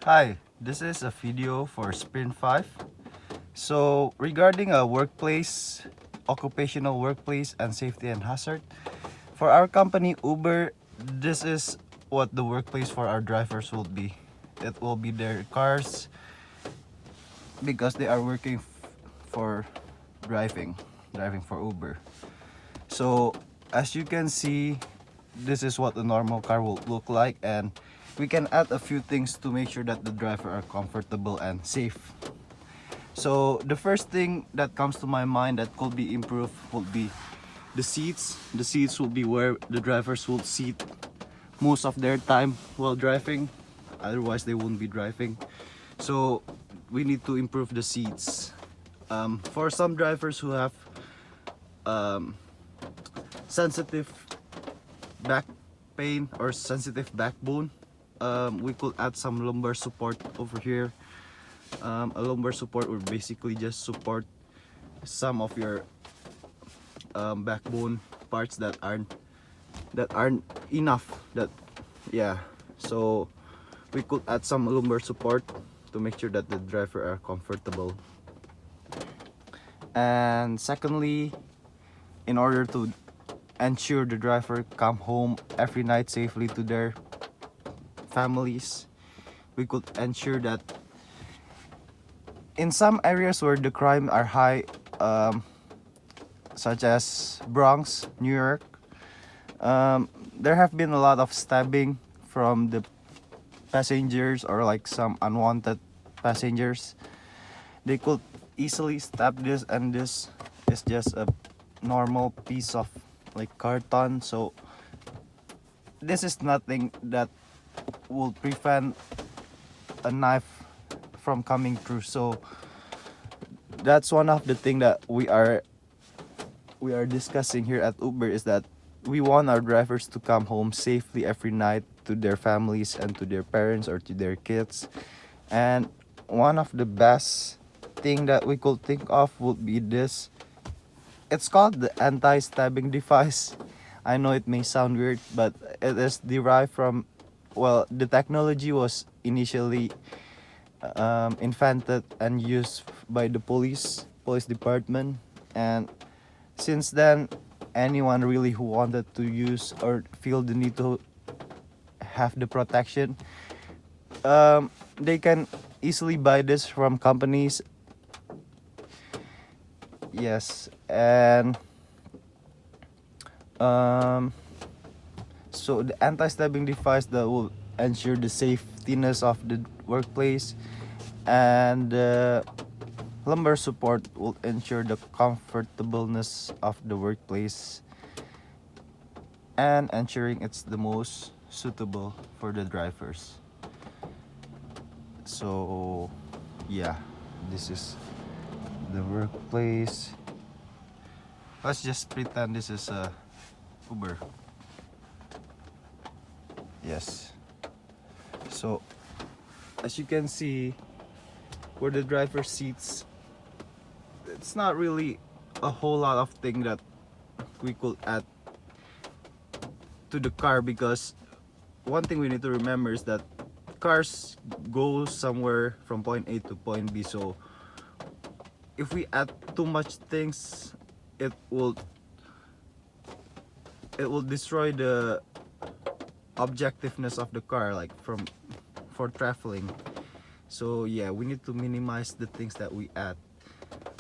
Hi, this is a video for Sprint 5. So regarding a workplace, occupational workplace and safety and hazard, for our company Uber, this is what the workplace for our drivers will be. It will be their cars because they are working for driving, driving for Uber. So as you can see, this is what a normal car will look like, and we can add a few things to make sure that the driver are comfortable and safe. So the first thing that comes to my mind that could be improved would be the seats. The seats will be where the drivers will sit most of their time while driving, otherwise they won't be driving. So we need to improve the seats. For some drivers who have sensitive back pain or sensitive backbone, we could add some lumbar support over here. A lumbar support will basically just support some of your backbone parts that aren't enough. So we could add some lumbar support to make sure that the driver are comfortable. And secondly, in order to ensure the driver come home every night safely to their families, we could ensure that in some areas where the crime are high, such as Bronx, New York, there have been a lot of stabbing from the passengers or like some unwanted passengers. They could easily stab this, and this is just a normal piece of like carton. So this is nothing that will prevent a knife from coming through. So that's one of the thing that we are discussing here at Uber, is that we want our drivers to come home safely every night to their families and to their parents or to their kids. And one of the best thing that we could think of would be this. It's called the anti-stabbing device. I know it may sound weird, but it is derived from, well, the technology was initially invented and used by the police department, and since then anyone really who wanted to use or feel the need to have the protection, they can easily buy this from companies. Yes. And so the anti-stabbing device that will ensure the safetiness of the workplace, and the lumbar support will ensure the comfortableness of the workplace and ensuring it's the most suitable for the drivers. So yeah, this is the workplace. Let's just pretend this is a Uber. Yes. So as you can see, where the driver seats, it's not really a whole lot of thing that we could add to the car, because one thing we need to remember is that cars go somewhere from point A to point B. So if we add too much things, it will destroy the objectiveness of the car, like for traveling. So yeah, we need to minimize the things that we add.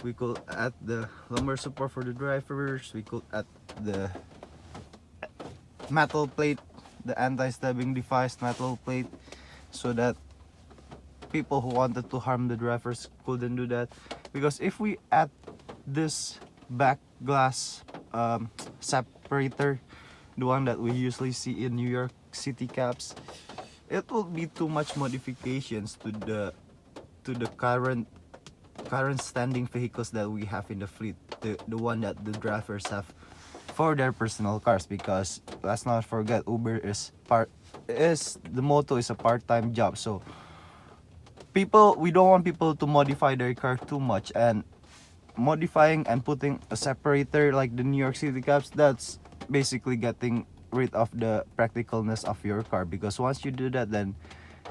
We could add the lumbar support for the drivers. We could add the metal plate, the anti-stabbing device metal plate, so that people who wanted to harm the drivers couldn't do that. Because if we add this back glass separator, the one that we usually see in New York City cabs, it will be too much modifications to the current standing vehicles that we have in the fleet, the one that the drivers have for their personal cars. Because let's not forget, Uber is the motto is a part-time job. So we don't want people to modify their car too much, and modifying and putting a separator like the New York City cabs, that's basically getting rid of the practicalness of your car. Because once you do that, then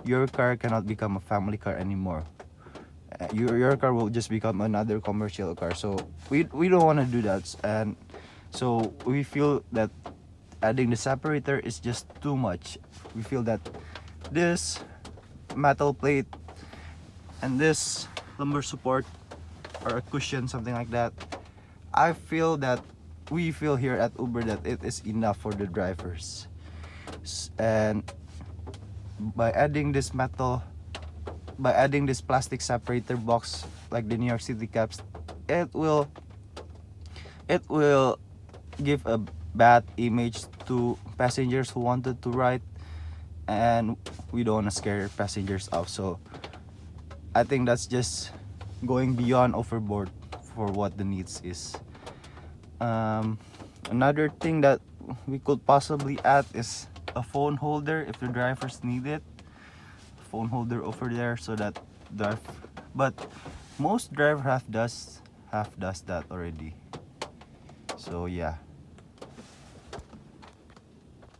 your car cannot become a family car anymore. Your car will just become another commercial car. So we don't want to do that, and so we feel that adding the separator is just too much. We feel that this metal plate and this lumbar support or a cushion, something like that, I feel that we feel here at Uber that it is enough for the drivers. And by adding this plastic separator box like the New York City cabs, it will give a bad image to passengers who wanted to ride, and we don't want to scare passengers off. So I think that's just going beyond overboard for what the needs is. Another thing that we could possibly add is a phone holder if the drivers need it. Phone holder over there so that drive, but most driver have does that already. So yeah.